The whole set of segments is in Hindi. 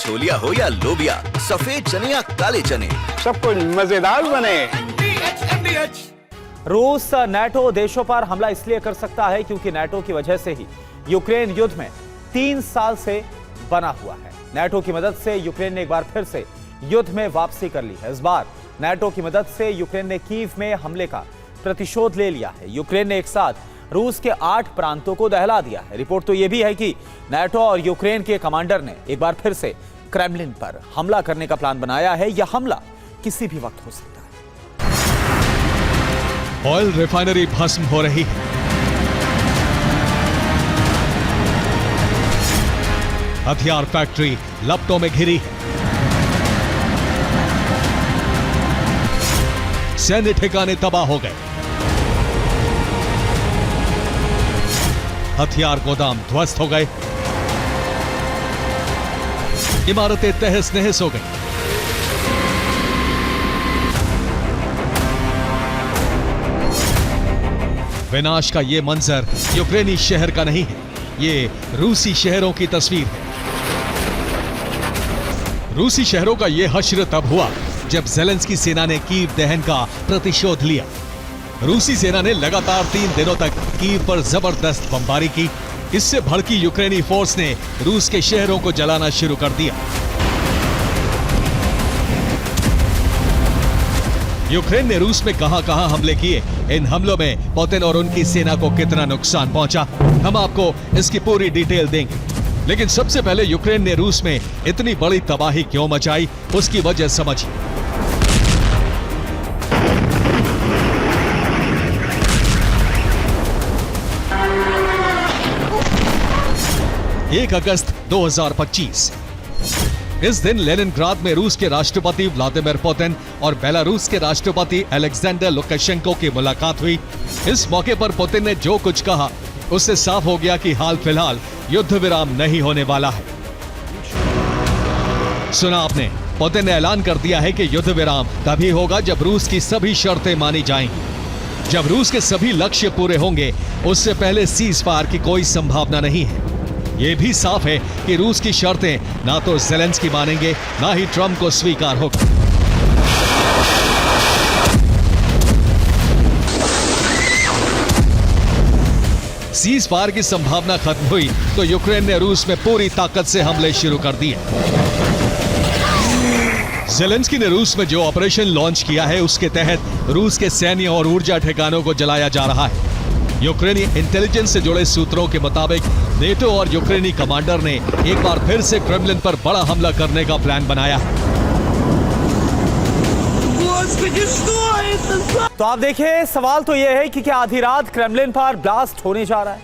छोलिया हो या लोबिया, सफेद चने या काले चने, सब कुछ मजेदार बने। रूस नाटो देशों पर हमला इसलिए कर सकता है क्योंकि नाटो की वजह से ही यूक्रेन युद्ध में 3 साल से बना हुआ है। नाटो की मदद से यूक्रेन ने एक बार फिर से युद्ध में वापसी कर ली है। इस बार नाटो की मदद से यूक्रेन ने कीव में हमले का प्रतिशोध ले लिया है। यूक्रेन ने एक साथ रूस के 8 प्रांतों को दहला दिया है। रिपोर्ट तो यह भी है कि नाटो और यूक्रेन के कमांडर ने एक बार फिर से क्रेमलिन पर हमला करने का प्लान बनाया है। यह हमला किसी भी वक्त हो सकता है। ऑयल रिफाइनरी भस्म हो रही है। हथियार फैक्ट्री लपटों में घिरी है। सैन्य ठिकाने तबाह हो गए। हथियार गोदाम ध्वस्त हो गए। इमारतें तहस नहस हो गई। विनाश का यह मंजर यूक्रेनी शहर का नहीं है, ये रूसी शहरों की तस्वीर है। रूसी शहरों का यह हश्र तब हुआ जब ज़ेलेंस्की सेना ने कीव दहन का प्रतिशोध लिया। रूसी सेना ने लगातार 3 दिनों तक कीव पर जबरदस्त बमबारी की। इससे भड़की यूक्रेनी फोर्स ने रूस के शहरों को जलाना शुरू कर दिया। यूक्रेन ने रूस में कहां-कहां हमले किए, इन हमलों में पुतिन और उनकी सेना को कितना नुकसान पहुंचा, हम आपको इसकी पूरी डिटेल देंगे। लेकिन सबसे पहले यूक्रेन ने रूस में इतनी बड़ी तबाही क्यों मचाई, उसकी वजह समझिए। 1 अगस्त 2025। इस दिन लेनिनग्राद में रूस के राष्ट्रपति व्लादिमीर पुतिन और बेलारूस के राष्ट्रपति अलेक्जेंडर लुकाशेंको की मुलाकात हुई। इस मौके पर पुतिन ने जो कुछ कहा उससे साफ हो गया कि हाल फिलहाल युद्ध विराम नहीं होने वाला है। सुना आपने, पुतिन ने ऐलान कर दिया है कि युद्ध विराम तभी होगा जब रूस की सभी शर्तें मानी जाएंगी। जब रूस के सभी लक्ष्य पूरे होंगे, उससे पहले सीज फायर की कोई संभावना नहीं है। यह भी साफ है कि रूस की शर्तें ना तो ज़ेलेंस्की मानेंगे, ना ही ट्रंप को स्वीकार होगा। सीज फायर की संभावना खत्म हुई तो यूक्रेन ने रूस में पूरी ताकत से हमले शुरू कर दिए। ज़ेलेंस्की ने रूस में जो ऑपरेशन लॉन्च किया है, उसके तहत रूस के सैन्य और ऊर्जा ठिकानों को जलाया जा रहा है। यूक्रेनी इंटेलिजेंस से जुड़े सूत्रों के मुताबिक नेटो और यूक्रेनी कमांडर ने एक बार फिर से क्रेमलिन पर बड़ा हमला करने का प्लान बनाया है। तो आप देखिए, सवाल तो यह है कि क्या आधी रात क्रेमलिन पर ब्लास्ट होने जा रहा है।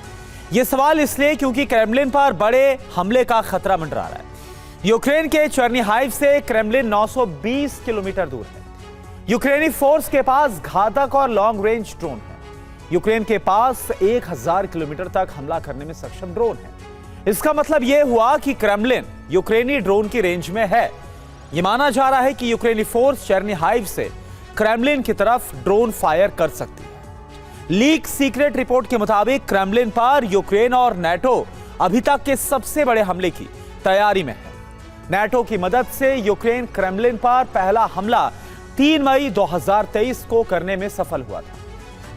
यह सवाल इसलिए क्योंकि क्रेमलिन पर बड़े हमले का खतरा मंडरा रहा है। यूक्रेन के चर्निहाइव से क्रेमलिन 920 किलोमीटर दूर है। यूक्रेनी फोर्स के पास घातक और लॉन्ग रेंज ड्रोन है। यूक्रेन के पास 1000 किलोमीटर तक हमला करने में सक्षम ड्रोन है। इसका मतलब यह हुआ कि क्रेमलिन यूक्रेनी ड्रोन की रेंज में है। यह माना जा रहा है कि यूक्रेनी फोर्स चर्निहाइव से क्रेमलिन की तरफ ड्रोन फायर कर सकती है। लीक सीक्रेट रिपोर्ट के मुताबिक क्रेमलिन पर यूक्रेन और नाटो अभी तक के सबसे बड़े हमले की तैयारी में है। नाटो की मदद से यूक्रेन क्रेमलिन पर पहला हमला 3 मई 2023 को करने में सफल हुआ था।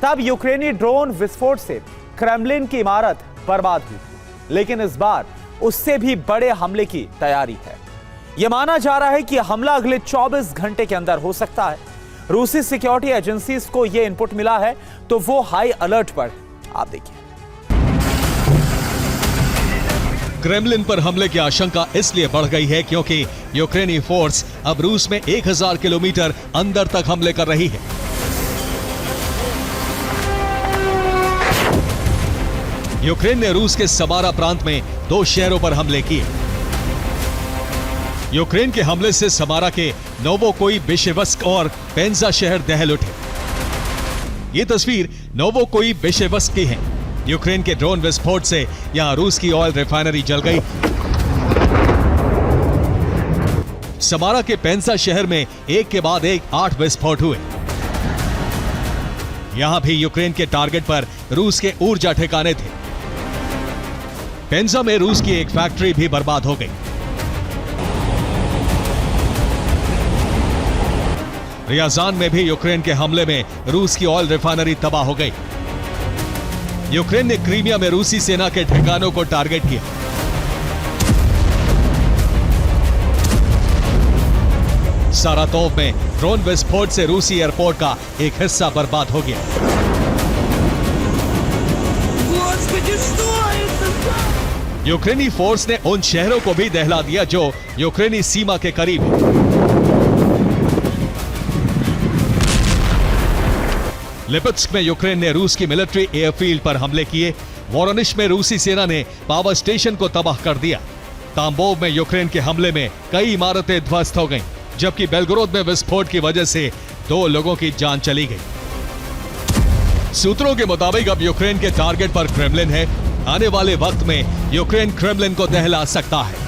तब यूक्रेनी ड्रोन विस्फोट से क्रेमलिन की इमारत बर्बाद हुई थी। लेकिन इस बार उससे भी बड़े हमले की तैयारी है। यह माना जा रहा है कि हमला अगले 24 घंटे के अंदर हो सकता है। रूसी सिक्योरिटी एजेंसीज को यह इनपुट मिला है तो वो हाई अलर्ट पर। आप देखिए, क्रेमलिन पर हमले की आशंका इसलिए बढ़ गई है क्योंकि यूक्रेनी फोर्स अब रूस में 1000 किलोमीटर अंदर तक हमले कर रही है। यूक्रेन ने रूस के समारा प्रांत में 2 शहरों पर हमले किए। यूक्रेन के हमले से समारा के नोवोकोइबेशेवस्क और पेंजा शहर दहल उठे। ये तस्वीर नोवोकोइबेशेवस्क की है। यूक्रेन के ड्रोन विस्फोट से यहां रूस की ऑयल रिफाइनरी जल गई। समारा के पेंजा शहर में एक के बाद एक 8 विस्फोट हुए। यहां भी यूक्रेन के टारगेट पर रूस के ऊर्जा ठिकाने थे। पेंजा में रूस की एक फैक्ट्री भी बर्बाद हो गई। रियाजान में भी यूक्रेन के हमले में रूस की ऑयल रिफाइनरी तबाह हो गई। यूक्रेन ने क्रीमिया में रूसी सेना के ठिकानों को टारगेट किया। सारातोव में ड्रोन विस्फोट से रूसी एयरपोर्ट का एक हिस्सा बर्बाद हो गया। यूक्रेनी फोर्स ने उन शहरों को भी दहला दिया जो यूक्रेनी सीमा के करीब है। लिपिट्स्क में यूक्रेन ने रूस की मिलिट्री एयरफील्ड पर हमले किए। वोरोनिश में रूसी सेना ने पावर स्टेशन को तबाह कर दिया। ताम्बोव में यूक्रेन के हमले में कई इमारतें ध्वस्त हो गईं, जबकि बेलगोरोद में विस्फोट की वजह से 2 लोगों की जान चली गई। सूत्रों के मुताबिक अब यूक्रेन के टारगेट पर क्रेमलिन है। आने वाले वक्त में यूक्रेन क्रेमलिन को दहला सकता है।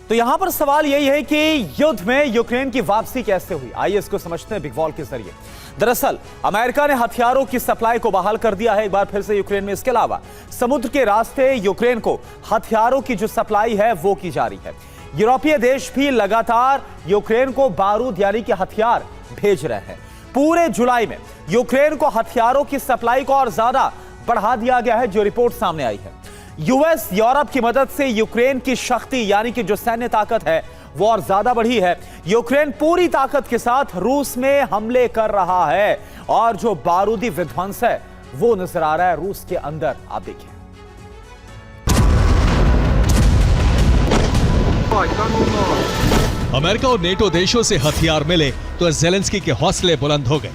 तो यहां पर सवाल यही है कि युद्ध में यूक्रेन की वापसी कैसे हुई। आइए इसको समझते हैं बिग वॉल के जरिए। दरअसल अमेरिका ने हथियारों की सप्लाई को बहाल कर दिया है एक बार फिर से यूक्रेन में। इसके अलावा समुद्र के रास्ते यूक्रेन को हथियारों की जो सप्लाई है वो की जा रही है। यूरोपीय देश भी लगातार यूक्रेन को बारूद यानी कि हथियार भेज रहे हैं। पूरे जुलाई में यूक्रेन को हथियारों की सप्लाई को और ज्यादा बढ़ा दिया गया है, जो रिपोर्ट सामने आई है। यूएस यूरोप की मदद से यूक्रेन की शक्ति यानी कि जो सैन्य ताकत है वो और ज्यादा बढ़ी है। यूक्रेन पूरी ताकत के साथ रूस में हमले कर रहा है और जो बारूदी विध्वंस है वो नजर आ रहा है रूस के अंदर। आप देखिए, अमेरिका और नेटो देशों से हथियार मिले तो जेलेंस्की के हौसले बुलंद हो गए।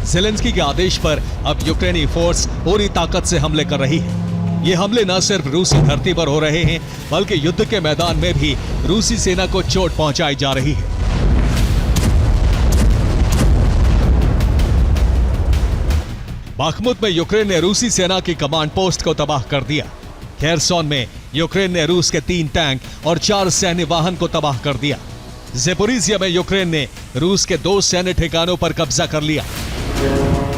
जेलेंस्की के आदेश पर अब यूक्रेनी फोर्स पूरी ताकत से हमले कर रही है। ये हमले न सिर्फ रूसी धरती पर हो रहे हैं, बल्कि युद्ध के मैदान में भी रूसी सेना को चोट पहुंचाई जा रही है। बाखमुत में यूक्रेन ने रूसी सेना की कमांड पोस्ट को तबाह कर दिया। खेरसोन में यूक्रेन ने रूस के 3 टैंक और 4 सैन्य वाहन को तबाह कर दिया। ज़ेपोरिज़िया में यूक्रेन ने रूस के 2 सैन्य ठिकानों पर कब्जा कर लिया।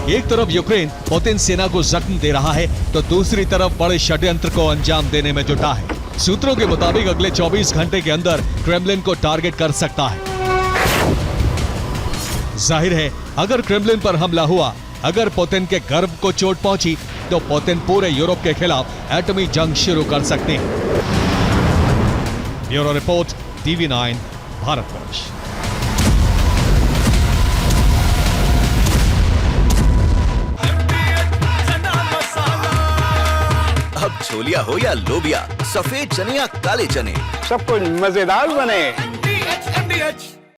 एक तरफ यूक्रेन पुतिन सेना को जख्म दे रहा है तो दूसरी तरफ बड़े षड्यंत्र को अंजाम देने में जुटा है। सूत्रों के मुताबिक अगले 24 घंटे के अंदर क्रेमलिन को टारगेट कर सकता है। जाहिर है अगर क्रेमलिन पर हमला हुआ, अगर पुतिन के गर्व को चोट पहुंची तो पुतिन पूरे यूरोप के खिलाफ एटमी जंग शुरू कर सकते हैं। Bureau report, TV9 Bharatvarsh. अब छोलिया हो या लोबिया, सफेद चने या काले चने, सब कुछ मजेदार बने।